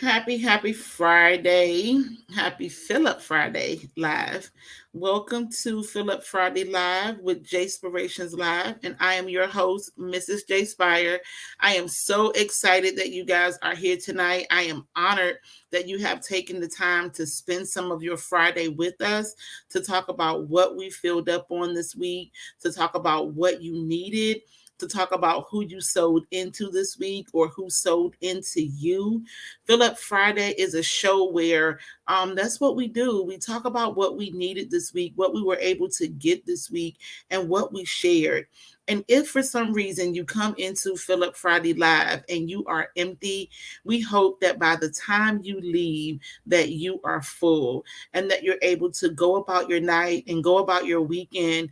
Happy Friday. Happy Fill Up Friday Live. Welcome to Fill Up Friday Live with J Spirations Live. And I am your host, Mrs. J Spire. I am so excited that you guys are here tonight. I am honored that you have taken the time to spend some of your Friday with us to talk about what we filled up on this week, to talk about what you needed, to talk about who you sold into this week or who sold into you. Fill Up Friday is a show where that's what we do. We talk about what we needed this week, what we were able to get this week, and what we shared. And if for some reason you come into Fill Up Friday Live and you are empty, we hope that by the time you leave, that you are full and that you're able to go about your night and go about your weekend,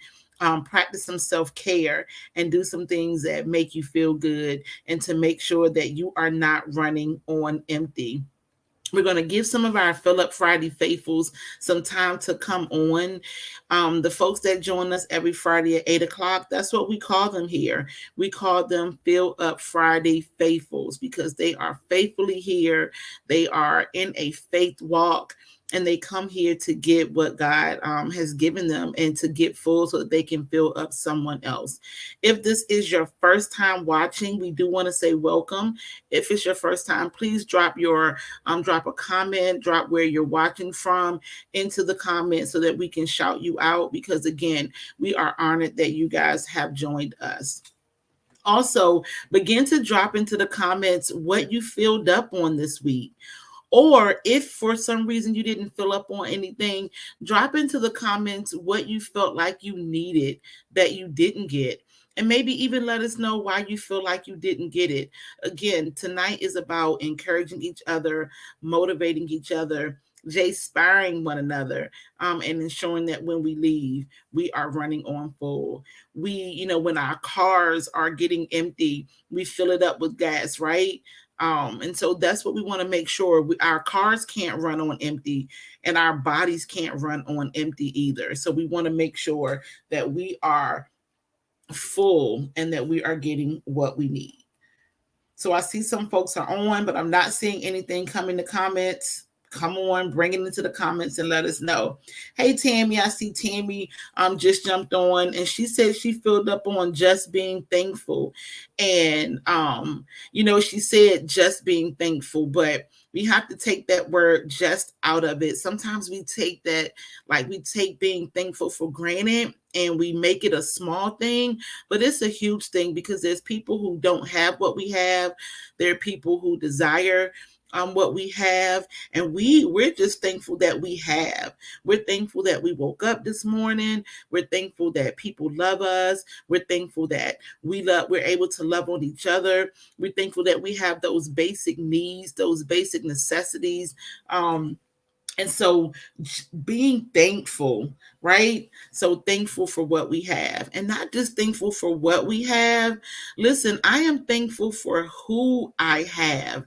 practice some self-care and do some things that make you feel good and to make sure that you are not running on empty. We're going to give some of our Fill Up Friday faithfuls some time to come on. The folks that join us every Friday at 8 o'clock, that's what we call them here. We call them Fill Up Friday faithfuls because they are faithfully here. They are in a faith walk. And they come here to get what God has given them and to get full so that they can fill up someone else. If this is your first time watching, we do want to say welcome. If it's your first time, please drop a comment, drop where you're watching from into the comments so that we can shout you out because again, we are honored that you guys have joined us. Also, begin to drop into the comments what you filled up on this week. Or if for some reason you didn't fill up on anything, drop into the comments what you felt like you needed that you didn't get. And maybe even let us know why you feel like you didn't get it. Again, tonight is about encouraging each other, motivating each other, inspiring one another, and ensuring that when we leave, we are running on full. When our cars are getting empty, we fill it up with gas, right? And so that's what we want to make sure our cars can't run on empty and our bodies can't run on empty either. So we want to make sure that we are full and that we are getting what we need. So I see some folks are on, but I'm not seeing anything come in the comments. Come on, bring it into the comments and let us know. Hey Tammy, I see Tammy just jumped on and she said she filled up on just being thankful. And she said just being thankful, but we have to take that word just out of it. Sometimes we take that, like we take being thankful for granted and we make it a small thing, but it's a huge thing because there's people who don't have what we have. There are people who desire what we have, and we're just thankful that we have. We're thankful that we woke up this morning. We're thankful that people love us. We're thankful that we're able to love on each other. We're thankful that we have those basic needs, those basic necessities. And so being thankful, right? So thankful for what we have and not just thankful for what we have. Listen, I am thankful for who I have.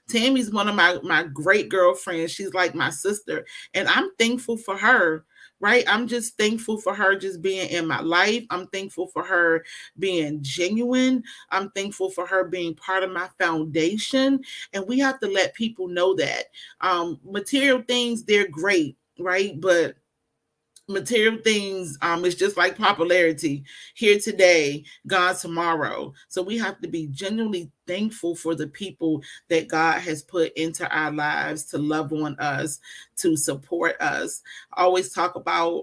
Tammy's one of my great girlfriends. She's like my sister and I'm thankful for her. Right. I'm just thankful for her just being in my life. I'm thankful for her being genuine. I'm thankful for her being part of my foundation. And we have to let people know that material things, they're great, right? But material things is just like popularity, here today, gone tomorrow. So we have to be genuinely thankful for the people that God has put into our lives to love on us, to support us. I always talk about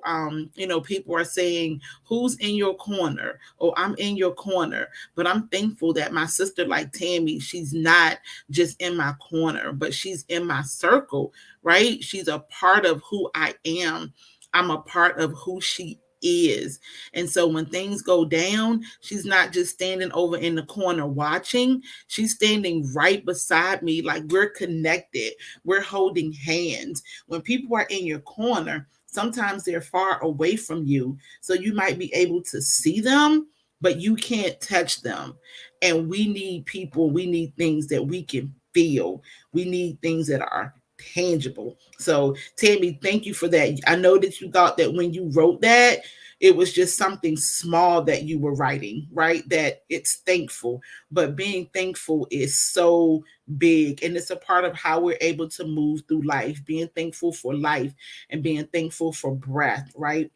people are saying who's in your corner, oh I'm in your corner, but I'm thankful that my sister like Tammy, she's not just in my corner, but she's in my circle, right? She's a part of who I am. I'm a part of who she is. And so when things go down, she's not just standing over in the corner watching. She's standing right beside me, like we're connected. We're holding hands. When people are in your corner, sometimes they're far away from you. So you might be able to see them, but you can't touch them. And we need people, we need things that we can feel. We need things that are tangible. So Tammy, thank you for that. I know that you thought that when you wrote that, it was just something small that you were writing, right? That it's thankful, but being thankful is so big, and it's a part of how we're able to move through life, being thankful for life and being thankful for breath, right?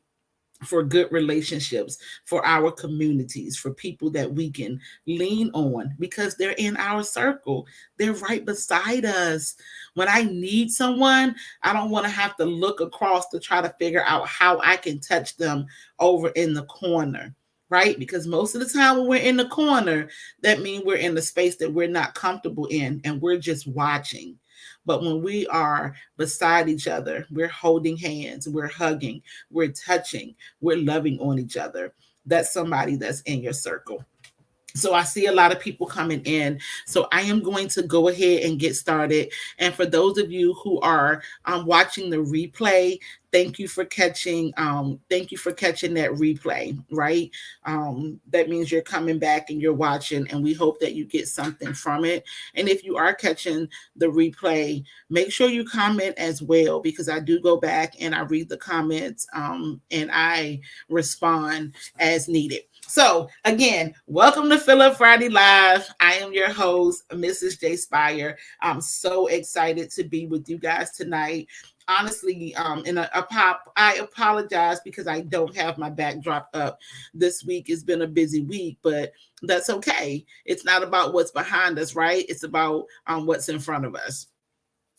For good relationships, for our communities, for people that we can lean on because they're in our circle. They're right beside us. When I need someone, I don't want to have to look across to try to figure out how I can touch them over in the corner. Right? Because most of the time when we're in the corner, that means we're in the space that we're not comfortable in and we're just watching. But when we are beside each other, we're holding hands, we're hugging, we're touching, we're loving on each other. That's somebody that's in your circle. So I see a lot of people coming in. So I am going to go ahead and get started. And for those of you who are watching the replay, thank you for catching that replay, right? That means you're coming back and you're watching, and we hope that you get something from it. And if you are catching the replay, make sure you comment as well, because I do go back and I read the comments and I respond as needed. So again, welcome to Philip Friday Live. I am your host, Mrs. J Spire. I'm so excited to be with you guys tonight. Honestly, I apologize because I don't have my backdrop up this week. It's been a busy week, but that's okay. It's not about what's behind us, right? It's about what's in front of us.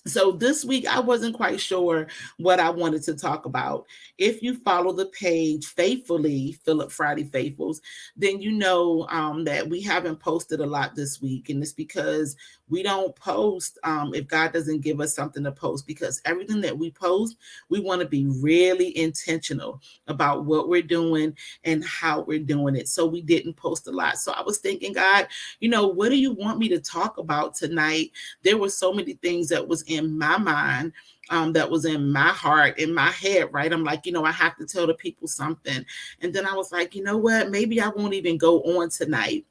So this week, I wasn't quite sure what I wanted to talk about. If you follow the page faithfully, Philip Friday Faithfuls, then you know that we haven't posted a lot this week. And it's because we don't post if God doesn't give us something to post, because everything that we post, we want to be really intentional about what we're doing and how we're doing it. So we didn't post a lot. So I was thinking, God, what do you want me to talk about tonight? There were so many things that was in my mind, that was in my heart, in my head, right? I'm like, I have to tell the people something. And then I was like, you know what? Maybe I won't even go on tonight.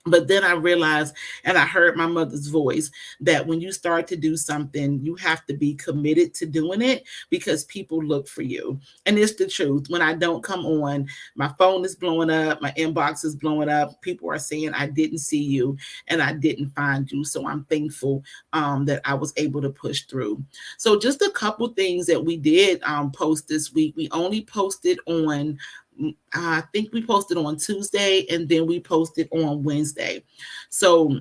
But then I realized, and I heard my mother's voice, that when you start to do something, you have to be committed to doing it, because people look for you. And it's the truth. When I don't come on, my phone is blowing up, my inbox is blowing up. People are saying, I didn't see you and I didn't find you. So I'm thankful that I was able to push through. So just a couple things that we did post this week. We only posted on I think we posted on Tuesday, and then we posted on Wednesday. So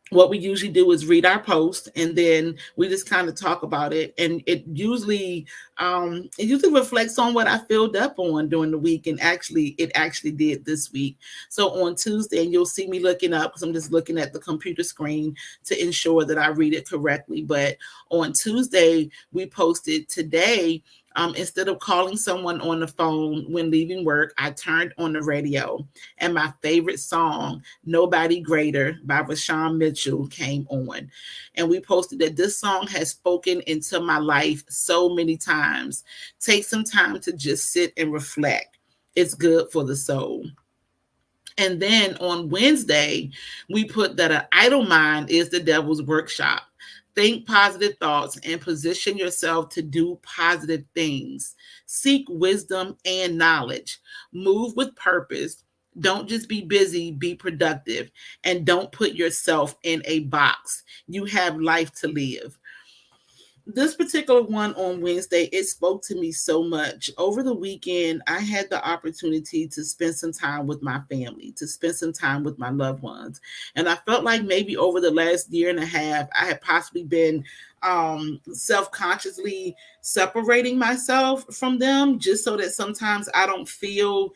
what we usually do is read our post, and then we just kind of talk about it, and it usually reflects on what I filled up on during the week, and it actually did this week. So on Tuesday, and you'll see me looking up because I'm just looking at the computer screen to ensure that I read it correctly. But on Tuesday, we posted today. Instead of calling someone on the phone when leaving work, I turned on the radio, and my favorite song, Nobody Greater by Vashawn Mitchell, came on. And we posted that this song has spoken into my life so many times. Take some time to just sit and reflect. It's good for the soul. And then on Wednesday, we put that an idle mind is the devil's workshop. Think positive thoughts and position yourself to do positive things. Seek wisdom and knowledge. Move with purpose. Don't just be busy, be productive. And don't put yourself in a box. You have life to live. This particular one on Wednesday, it spoke to me so much. Over the weekend, I had the opportunity to spend some time with my family, to spend some time with my loved ones. And I felt like maybe over the last year and a half, I had possibly been self-consciously separating myself from them, just so that sometimes I don't feel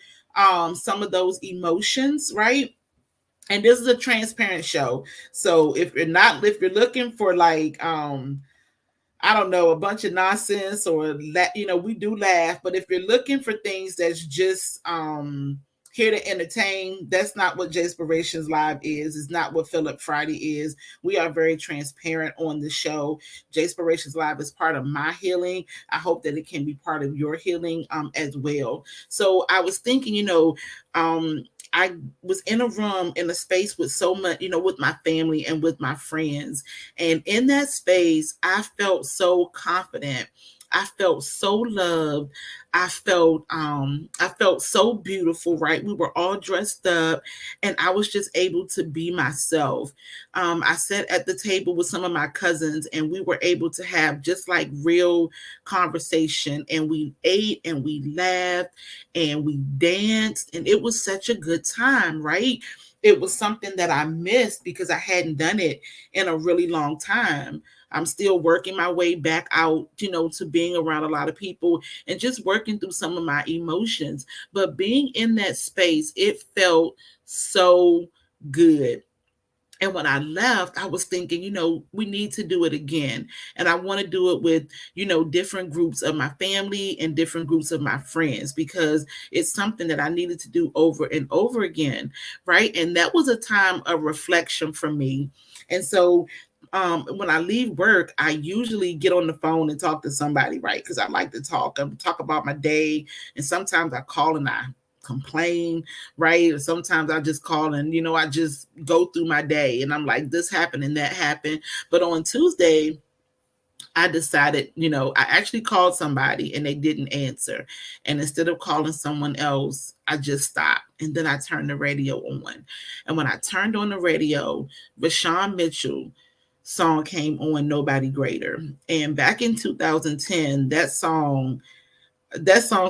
some of those emotions, right? And this is a transparent show. So if you're looking for like I don't know, a bunch of nonsense or we do laugh, but if you're looking for things that's just here to entertain, that's not what Jaspirations Live is. It's not what Philip Friday is. We are very transparent on the show. Jaspirations Live is part of my healing. I hope that it can be part of your healing as well. So I was thinking, I was in a room, in a space with so much, with my family and with my friends. And in that space, I felt so confident. I felt so loved. I felt so beautiful, right? We were all dressed up and I was just able to be myself. I sat at the table with some of my cousins and we were able to have just like real conversation, and we ate and we laughed and we danced, and it was such a good time, right? It was something that I missed because I hadn't done it in a really long time. I'm still working my way back out, to being around a lot of people and just working through some of my emotions. But being in that space, it felt so good. And when I left, I was thinking, we need to do it again. And I want to do it with, different groups of my family and different groups of my friends, because it's something that I needed to do over and over again. Right. And that was a time of reflection for me. And so when I leave work, I usually get on the phone and talk to somebody, right? Because I like to talk about my day. And sometimes I call and I complain, right? Or sometimes I just call and, I just go through my day and I'm like, this happened and that happened. But on Tuesday, I decided, I actually called somebody and they didn't answer. And instead of calling someone else, I just stopped. And then I turned the radio on. And when I turned on the radio, Vashawn Mitchell song came on, Nobody Greater. And back in 2010, that song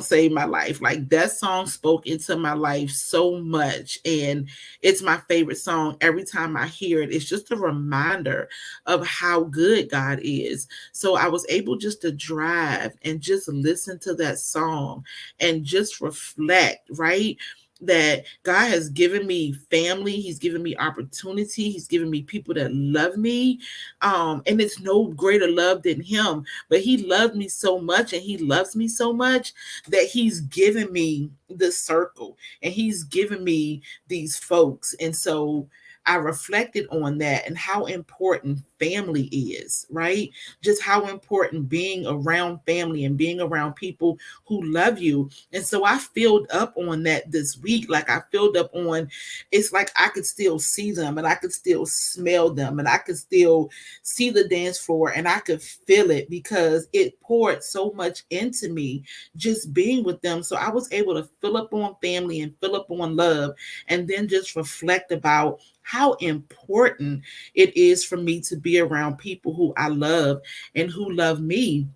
saved my life. Like, that song spoke into my life so much, and it's my favorite song. Every time I hear it, it's just a reminder of how good God is. So I was able just to drive and just listen to that song and just reflect, right? That God has given me family, He's given me opportunity, He's given me people that love me. And it's no greater love than Him, but He loved me so much and He loves me so much that He's given me this circle and He's given me these folks. And so I reflected on that and how important family is, right? Just how important being around family and being around people who love you. And so I filled up on that this week. Like, I filled up on, it's like I could still see them and I could still smell them and I could still see the dance floor and I could feel it because it poured so much into me just being with them. So I was able to fill up on family and fill up on love, and then just reflect about how important it is for me to be around people who I love and who love me.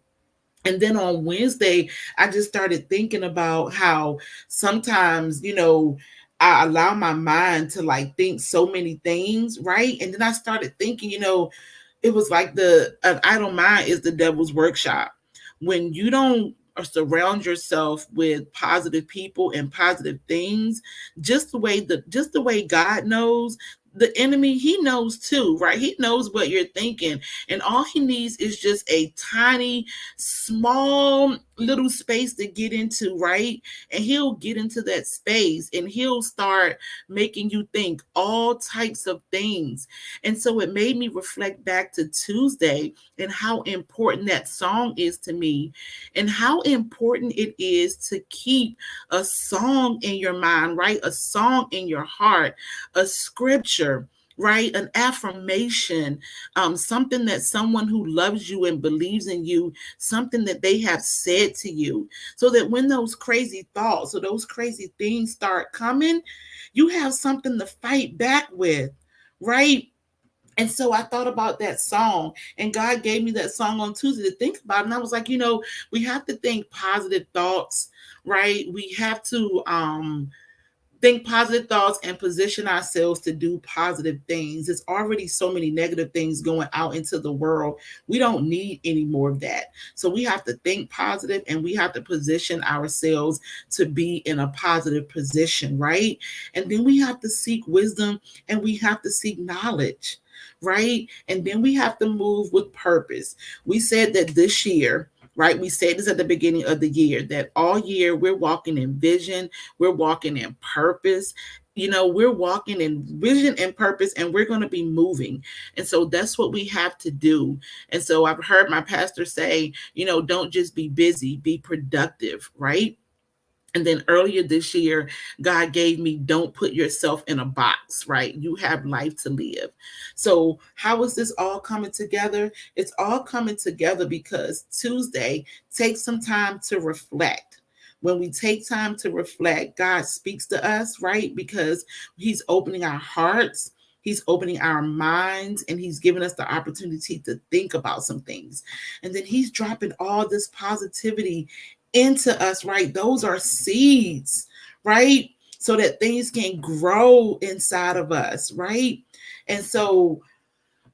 And then on Wednesday, I just started thinking about how sometimes, I allow my mind to like think so many things, right? And then I started thinking, it was like an idle mind is the devil's workshop. When you don't surround yourself with positive people and positive things, just the way God knows, the enemy, he knows too, right? He knows what you're thinking, and all he needs is just a tiny, small little space to get into, right? And he'll get into that space and he'll start making you think all types of things. And so it made me reflect back to Tuesday and how important that song is to me, and how important it is to keep a song in your mind, right? A song in your heart, a scripture, right? An affirmation, something that someone who loves you and believes in you, something that they have said to you, so that when those crazy thoughts or those crazy things start coming, you have something to fight back with, right? And so I thought about that song, and God gave me that song on Tuesday to think about. And I was like, we have to think positive thoughts, right? We have to think positive thoughts and position ourselves to do positive things. There's already so many negative things going out into the world. We don't need any more of that. So we have to think positive and we have to position ourselves to be in a positive position, right? And then we have to seek wisdom and we have to seek knowledge, right? And then we have to move with purpose. We said that this year, right? We said this at the beginning of the year, that all year we're walking in vision, we're walking in purpose. We're walking in vision and purpose, and we're going to be moving. And so that's what we have to do. And so I've heard my pastor say, don't just be busy, be productive, right? And then earlier this year, God gave me don't put yourself in a box, right? You have life to live. So, how is this all coming together? It's all coming together because Tuesday, take some time to reflect. When we take time to reflect, God speaks to us, right? Because He's opening our hearts. He's opening our minds and he's giving us the opportunity to think about some things. And then he's dropping all this positivity into us, right? Those are seeds, right? So that things can grow inside of us, right? And so,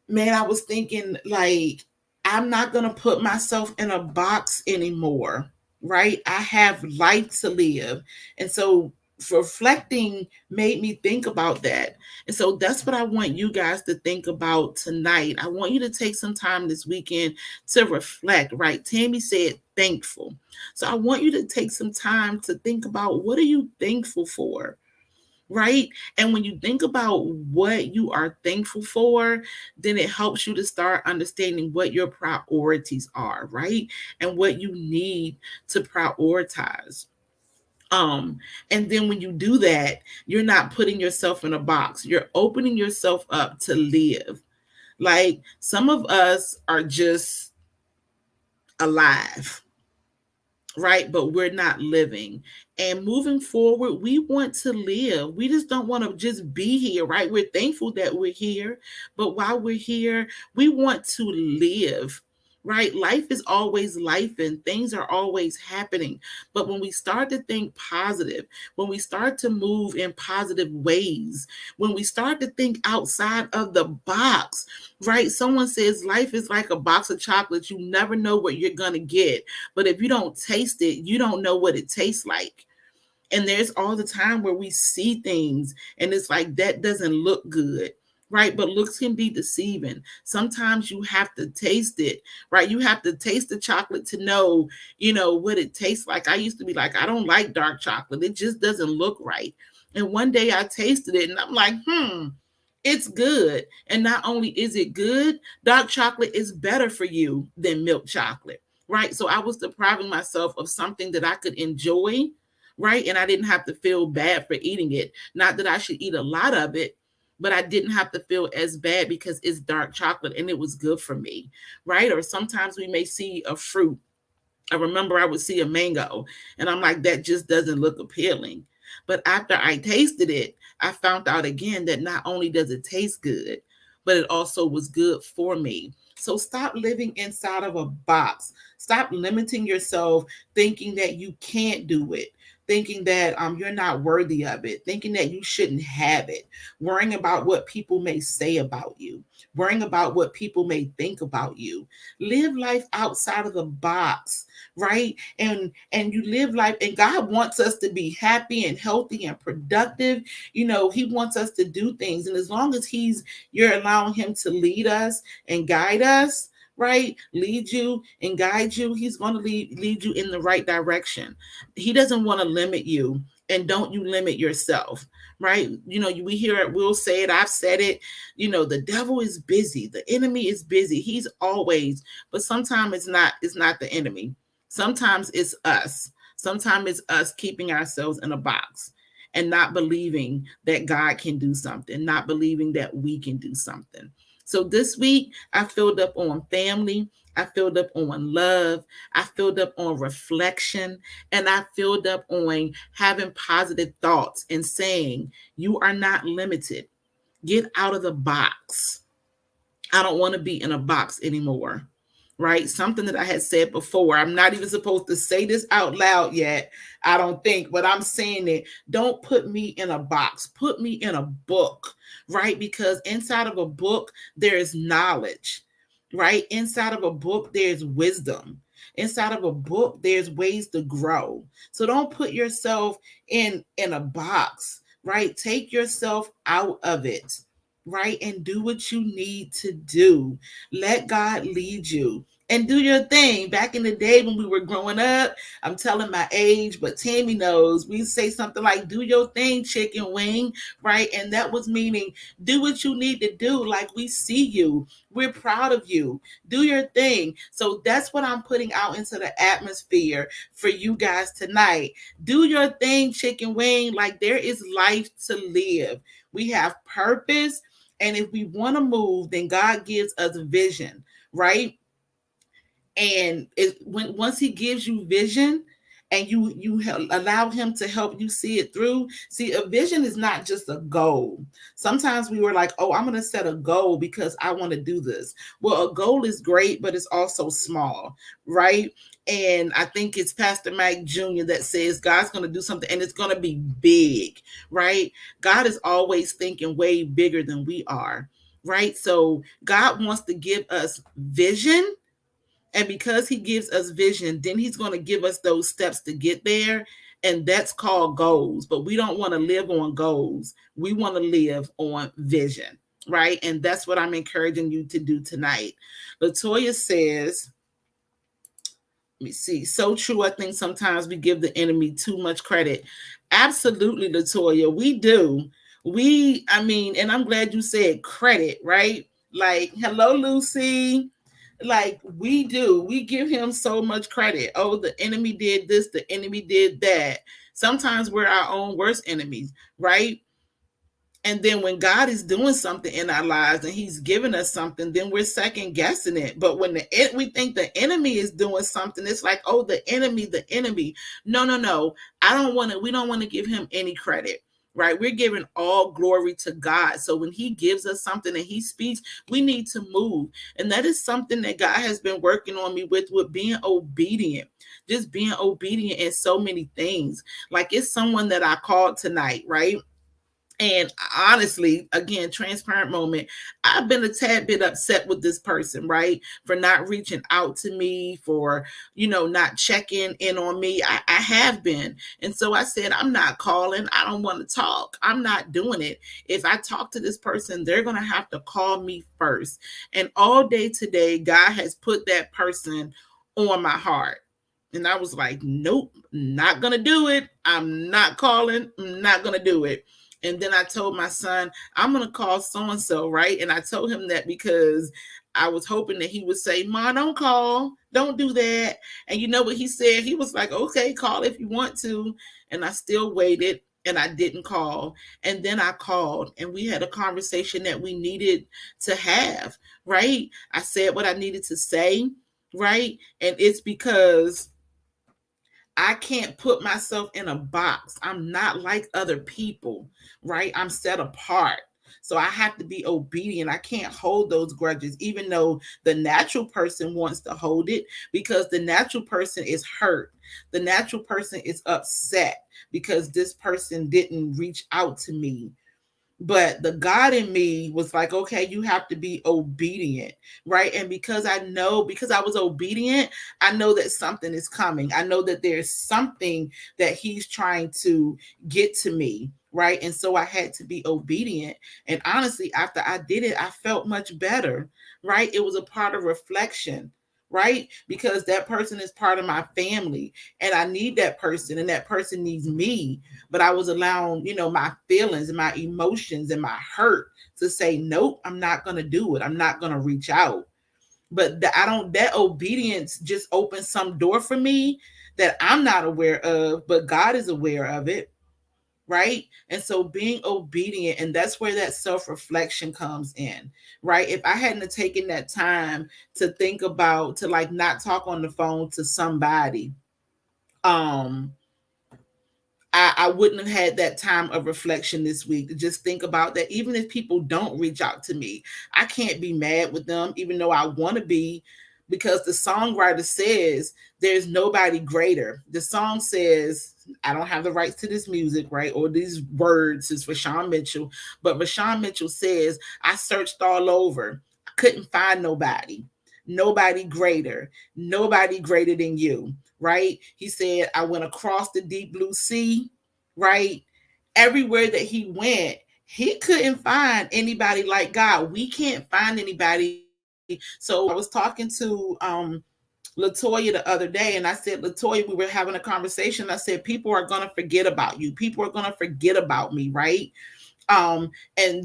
man, I was thinking, like, I'm not going to put myself in a box anymore, right? I have life to live. And so, reflecting made me think about that. And so, that's what I want you guys to think about tonight. I want you to take some time this weekend to reflect, right? Tammy said thankful. So, I want you to take some time to think about what are you thankful for? Right? And when you think about what you are thankful for, then it helps you to start understanding what your priorities are, right? And what you need to prioritize. Um, and then when you do that, you're not putting yourself in a box. You're opening yourself up to live. Like some of us are just alive, right? But we're not living. And moving forward, we want to live. We just don't want to just be here, right? We're thankful that we're here, but while we're here, we want to live. Right? Life is always life and things are always happening. But when we start to think positive, when we start to move in positive ways, when we start to think outside of the box, right? Someone says life is like a box of chocolates. You never know what you're going to get. But if you don't taste it, you don't know what it tastes like. And there's all the time where we see things and it's like that doesn't look good. Right. But looks can be deceiving. Sometimes you have to taste it. Right. You have to taste the chocolate to know, what it tastes like. I used to be like, I don't like dark chocolate. It just doesn't look right. And one day I tasted it and I'm like, it's good. And not only is it good, dark chocolate is better for you than milk chocolate, right? So I was depriving myself of something that I could enjoy, right? And I didn't have to feel bad for eating it. Not that I should eat a lot of it, but I didn't have to feel as bad because it's dark chocolate and it was good for me, right? Or sometimes we may see a fruit. I remember I would see a mango and I'm like, that just doesn't look appealing. But after I tasted it, I found out again that not only does it taste good, but it also was good for me. So stop living inside of a box. Stop limiting yourself, thinking that you can't do it, thinking that you're not worthy of it, thinking that you shouldn't have it, worrying about what people may say about you, worrying about what people may think about you. Live life outside of the box, right? And you live life, and God wants us to be happy and healthy and productive. He wants us to do things, and as long as you're allowing him to lead us and guide us, right? Lead you and guide you. He's going to lead you in the right direction. He doesn't want to limit you, and don't you limit yourself, right? We hear it, we'll say it, I've said it. The devil is busy, the enemy is busy, he's always, but sometimes it's not the enemy. Sometimes it's us. Sometimes it's us keeping ourselves in a box and not believing that God can do something, not believing that we can do something. So this week, I filled up on family. I filled up on love. I filled up on reflection. And I filled up on having positive thoughts and saying, you are not limited. Get out of the box. I don't want to be in a box anymore. Right? Something that I had said before. I'm not even supposed to say this out loud yet, I don't think, but I'm saying it. Don't put me in a box. Put me in a book, right? Because inside of a book, there is knowledge, right? Inside of a book, there's wisdom. Inside of a book, there's ways to grow. So don't put yourself in a box, right? Take yourself out of it, right? And do what you need to do. Let God lead you. and do your thing. Back in the day when we were growing up, I'm telling my age, but Tammy knows, we say something like, do your thing, chicken wing, right? And that was meaning do what you need to do. Like, we see you, we're proud of you, do your thing. So that's what I'm putting out into the atmosphere for you guys tonight. Do your thing, chicken wing. Like, there is life to live. We have purpose. And if we want to move, then God gives us vision, right? And once he gives you vision and you allow him to help you see it through. See, a vision is not just a goal. Sometimes we were like, oh, I'm going to set a goal because I want to do this. Well, a goal is great, but it's also small, right? And I think it's Pastor Mike Jr. that says God's going to do something and it's going to be big, right? God is always thinking way bigger than we are, right? So God wants to give us vision, and because he gives us vision, then he's going to give us those steps to get there. And that's called goals. But we don't want to live on goals. We want to live on vision, right? And that's what I'm encouraging you to do tonight. Latoya says, let me see. So true. I think sometimes we give the enemy too much credit. Absolutely, Latoya. We do. And I'm glad you said credit, right? Like, hello, Lucy. Like, we do. We give him so much credit. Oh, the enemy did this, the enemy did that. Sometimes we're our own worst enemies, right? And then when God is doing something in our lives and he's giving us something, then we're second guessing it. But when we think the enemy is doing something, it's like, oh, the enemy. No, no, no. We don't want to give him any credit, right? We're giving all glory to God. So when he gives us something and he speaks, we need to move. And that is something that God has been working on me with being obedient, just being obedient in so many things. Like, it's someone that I called tonight, right? And honestly, again, transparent moment, I've been a tad bit upset with this person, right? For not reaching out to me, for, not checking in on me. I have been. And so I said, I'm not calling. I don't want to talk. I'm not doing it. If I talk to this person, they're going to have to call me first. And all day today, God has put that person on my heart. And I was like, nope, not going to do it. I'm not calling. I'm not going to do it. And then I told my son, I'm going to call so-and-so, right? And I told him that because I was hoping that he would say, Ma, don't call. Don't do that. And you know what he said? He was like, okay, call if you want to. And I still waited and I didn't call. And then I called and we had a conversation that we needed to have, right? I said what I needed to say, right? And it's because I can't put myself in a box. I'm not like other people, right? I'm set apart. So I have to be obedient. I can't hold those grudges, even though the natural person wants to hold it, because the natural person is hurt. The natural person is upset because this person didn't reach out to me. But the God in me was like, okay, you have to be obedient, right? And because I was obedient, I know that something is coming. I know that there's something that he's trying to get to me, right? And so I had to be obedient. And honestly, after I did it, I felt much better, right? It was a part of reflection, right? Because that person is part of my family and I need that person and that person needs me. But I was allowing, my feelings and my emotions and my hurt to say, nope, I'm not going to do it. I'm not going to reach out. But that obedience just opens some door for me that I'm not aware of, but God is aware of it. Right. And so being obedient, and that's where that self-reflection comes in, right? If I hadn't taken that time to think about, to like not talk on the phone to somebody, I wouldn't have had that time of reflection this week to just think about that. Even if people don't reach out to me, I can't be mad with them, even though I want to be, because the songwriter says there's nobody greater. The song says, I don't have the rights to this music, right? Or these words is Rashawn Mitchell. But Rashawn Mitchell says, I searched all over. I couldn't find nobody. Nobody greater than you, right? He said, I went across the deep blue sea, right? Everywhere that he went, he couldn't find anybody like God. We can't find anybody So I was talking to Latoya the other day, and I said, Latoya, we were having a conversation. I said, people are gonna forget about you. People are gonna forget about me, right? And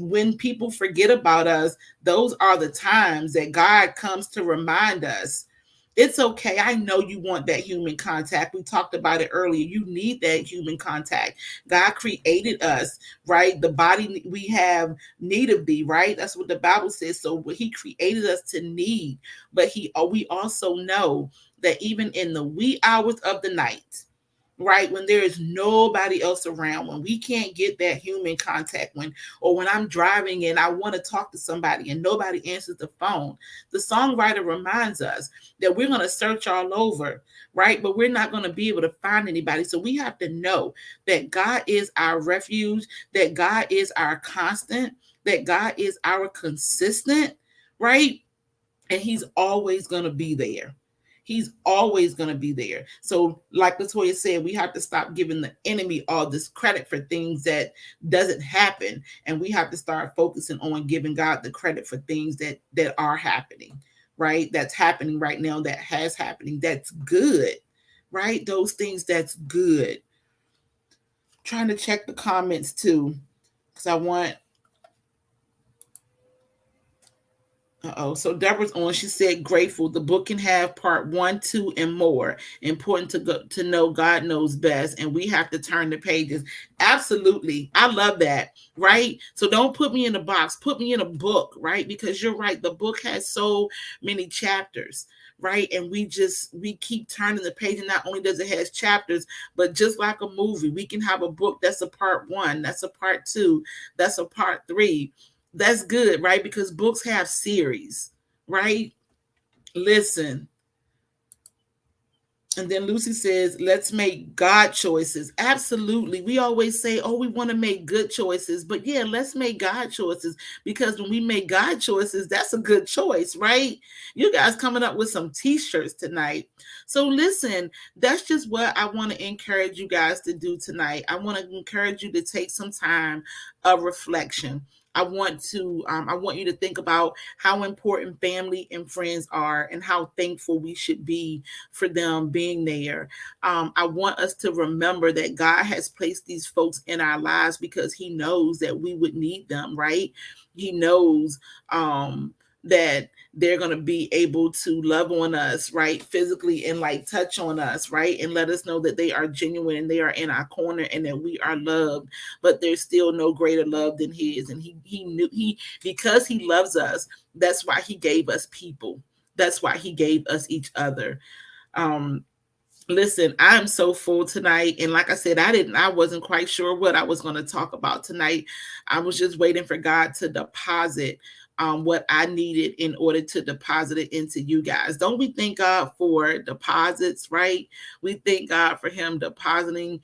when people forget about us, those are the times that God comes to remind us. It's okay. I know you want that human contact. We talked about it earlier. You need that human contact. God created us, right? The body we have need of thee, right? That's what the Bible says. So he created us to need, but we also know that even in the wee hours of the night, right, when there is nobody else around, when we can't get that human contact, or when I'm driving and I want to talk to somebody and nobody answers the phone, the songwriter reminds us that we're going to search all over, right, but we're not going to be able to find anybody. So we have to know that God is our refuge, that God is our constant, that God is our consistent, right, and he's always going to be there. He's always going to be there. So like Latoya said, we have to stop giving the enemy all this credit for things that doesn't happen, and we have to start focusing on giving God the credit for things that are happening, right? That's happening right now, that has happening, that's good, right? Those things that's good. Trying to check the comments too, because I want so Deborah's on. She said, "Grateful. The book can have part 1, 2, and more. Important to know God knows best, and we have to turn the pages." Absolutely, I love that. Right. So don't put me in a box. Put me in a book. Right, because you're right. The book has so many chapters. Right, and we keep turning the page, and not only does it has chapters, but just like a movie, we can have a book that's a part 1, that's a part 2, that's a part 3. That's good, right? Because books have series, right? Listen. And then Lucy says, let's make God choices. Absolutely. We always say, oh, we want to make good choices. But yeah, let's make God choices, because when we make God choices, that's a good choice, right? You guys coming up with some t-shirts tonight. So listen, that's just what I want to encourage you guys to do tonight. I want to encourage you to take some time of reflection. I want you to think about how important family and friends are, and how thankful we should be for them being there. I want us to remember that God has placed these folks in our lives because he knows that we would need them, right? He knows that they're going to be able to love on us, right, physically, and like touch on us, right, and let us know that they are genuine and they are in our corner and that we are loved. But there's still no greater love than his, and he knew, because he loves us, that's why he gave us people, that's why he gave us each other. Listen, I'm so full tonight. And like I said, I wasn't quite sure what I was going to talk about tonight. I was just waiting for God to deposit what I needed in order to deposit it into you guys. Don't we thank God for deposits, right? We thank God for him depositing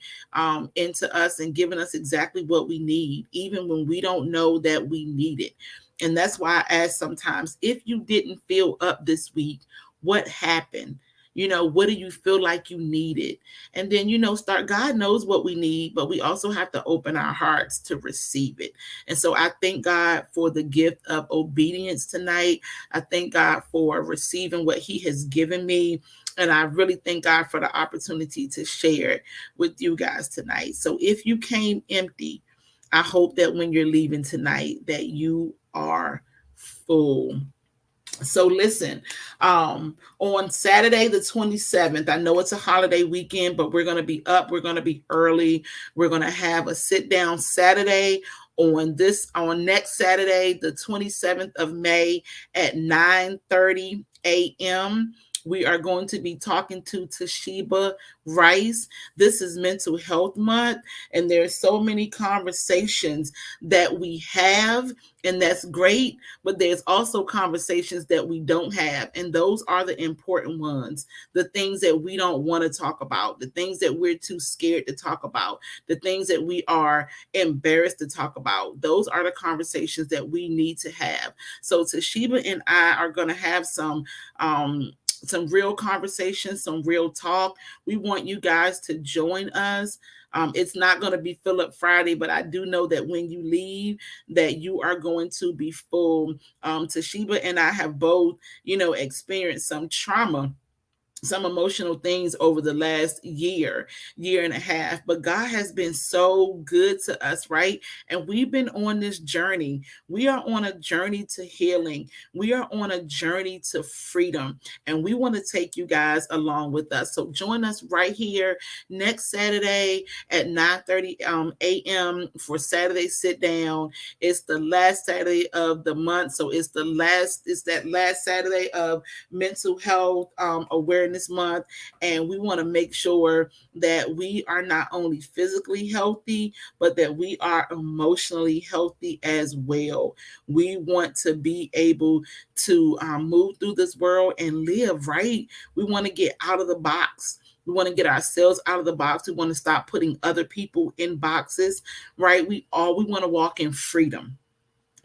into us and giving us exactly what we need, even when we don't know that we need it. And that's why I ask sometimes, if you didn't feel up this week, what happened? What do you feel like you needed? And then, start. God knows what we need, but we also have to open our hearts to receive it. And so I thank God for the gift of obedience tonight. I thank God for receiving what he has given me. And I really thank God for the opportunity to share it with you guys tonight. So if you came empty, I hope that when you're leaving tonight, that you are full. So listen, on Saturday the 27th, I know it's a holiday weekend, but we're going to be up, we're going to be early, we're going to have a sit down Saturday on next Saturday, the 27th of May at 9:30 a.m. We are going to be talking to Toshiba Rice. This is Mental Health Month, and there's so many conversations that we have, and that's great, but there's also conversations that we don't have, and those are the important ones. The things that we don't want to talk about, the things that we're too scared to talk about, the things that we are embarrassed to talk about. Those are the conversations that we need to have. So Toshiba and I are going to have some real conversation, some real talk. We want you guys to join us. It's not going to be Philip Friday, but I do know that when you leave, that you are going to be full. Toshiba and I have both, experienced some trauma, some emotional things over the last year and a half, but God has been so good to us, right? And we've been on this journey. We are on a journey to healing. We are on a journey to freedom, and we want to take you guys along with us. So join us right here next Saturday at 9:30 a.m. for Saturday Sit Down. It's the last Saturday of the month, so it's that last Saturday of mental health awareness month, and we want to make sure that we are not only physically healthy, but that we are emotionally healthy as well. We want to be able to move through this world and live right. We want to get out of the box. We want to get ourselves out of the box. We want to stop putting other people in boxes, right? We want to walk in freedom,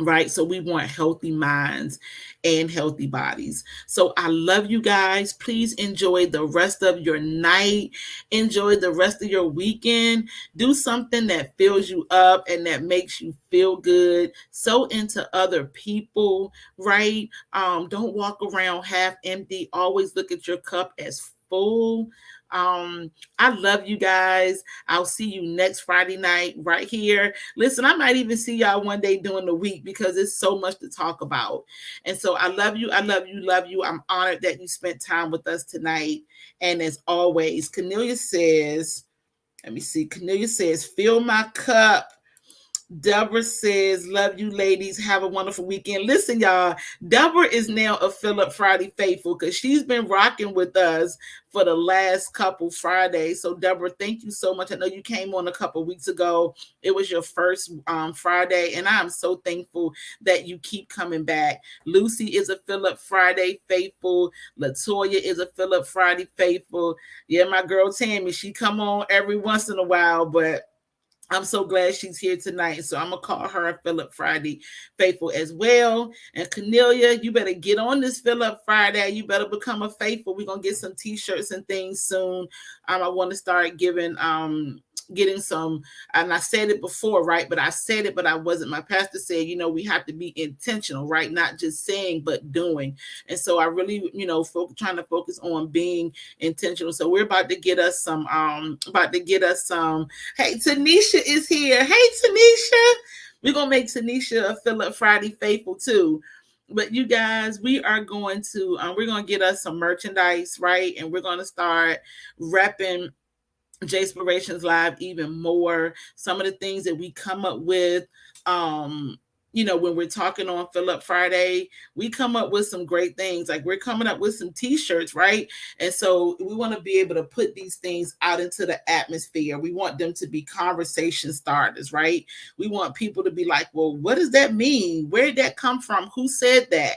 right? So we want healthy minds and healthy bodies. So I love you guys. Please enjoy the rest of your night. Enjoy the rest of your weekend. Do something that fills you up and that makes you feel good. So into other people, right? Don't walk around half empty. Always look at your cup as full. I love you guys. I'll see you next Friday night right here. Listen, I might even see y'all one day during the week because it's so much to talk about. And so I love you. I love you. Love you. I'm honored that you spent time with us tonight. And as always, Cornelia says, let me see. Cornelia says, fill my cup. Deborah says, love you ladies. Have a wonderful weekend. Listen, y'all, Deborah is now a Philip Friday faithful because she's been rocking with us for the last couple Fridays. So Deborah, thank you so much. I know you came on a couple weeks ago. It was your first Friday, and I'm so thankful that you keep coming back. Lucy is a Philip Friday faithful. Latoya is a Philip Friday faithful. Yeah, my girl Tammy, she come on every once in a while, but I'm so glad she's here tonight. So I'm going to call her a Philip Friday faithful as well. And Cornelia, you better get on this Philip Friday. You better become a faithful. We're going to get some t-shirts and things soon. I want to start getting some, and I said it before, right? But I said it, but I wasn't. My pastor said, we have to be intentional, right? Not just saying, but doing. And so I really, trying to focus on being intentional. So we're about to get us some, hey, Tanisha is here. Hey, Tanisha. We're going to make Tanisha a Philip Friday faithful too. But you guys, we are going to, we're going to get us some merchandise, right? And we're going to start repping Jayspirations Live even more. Some of the things that we come up with, when we're talking on Philip Friday, we come up with some great things. Like we're coming up with some t-shirts, right? And so we want to be able to put these things out into the atmosphere. We want them to be conversation starters, right? We want people to be like, well, what does that mean? Where did that come from? Who said that?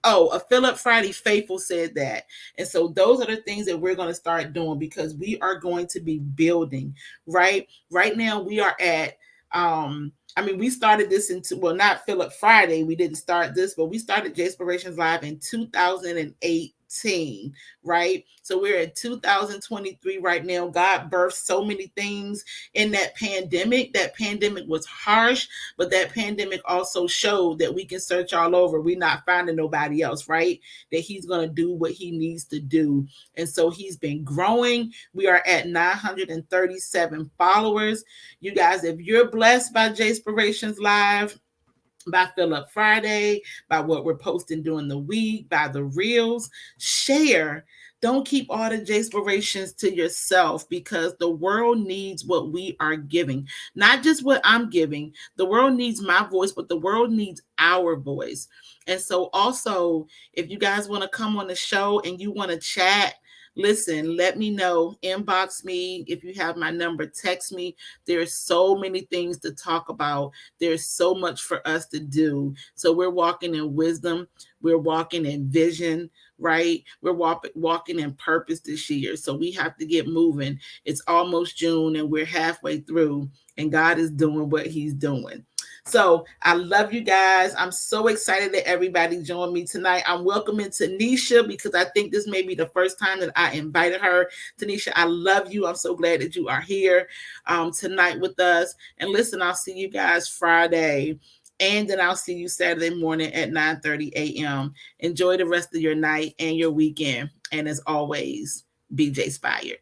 Oh, a Philip Friday faithful said that. And so those are the things that we're going to start doing because we are going to be building, right? Right now we are at, we started this not Philip Friday. We didn't start this, but we started Jayspirations Live in 2018, right? So we're at 2023 right now. God birthed so many things in that pandemic. That pandemic was harsh, but that pandemic also showed that we can search all over. We're not finding nobody else, right? That he's going to do what he needs to do. And so he's been growing. We are at 937 followers. You guys, if you're blessed by Jayspirations Live, by Philip Friday, by what we're posting during the week, by the reels, share. Don't keep all the Jayspirations to yourself because the world needs what we are giving. Not just what I'm giving. The world needs my voice, but the world needs our voice. And so also, if you guys want to come on the show and you want to chat, listen, let me know. Inbox me. If you have my number, text me. There's so many things to talk about. There's so much for us to do. So we're walking in wisdom. We're walking in vision, right? We're walking in purpose this year. So we have to get moving. It's almost June and we're halfway through and God is doing what he's doing. So I love you guys. I'm so excited that everybody joined me tonight. I'm welcoming Tanisha because I think this may be the first time that I invited her. Tanisha, I love you. I'm so glad that you are here tonight with us. And listen, I'll see you guys Friday. And then I'll see you Saturday morning at 9:30 a.m. Enjoy the rest of your night and your weekend. And as always, be J-Spired.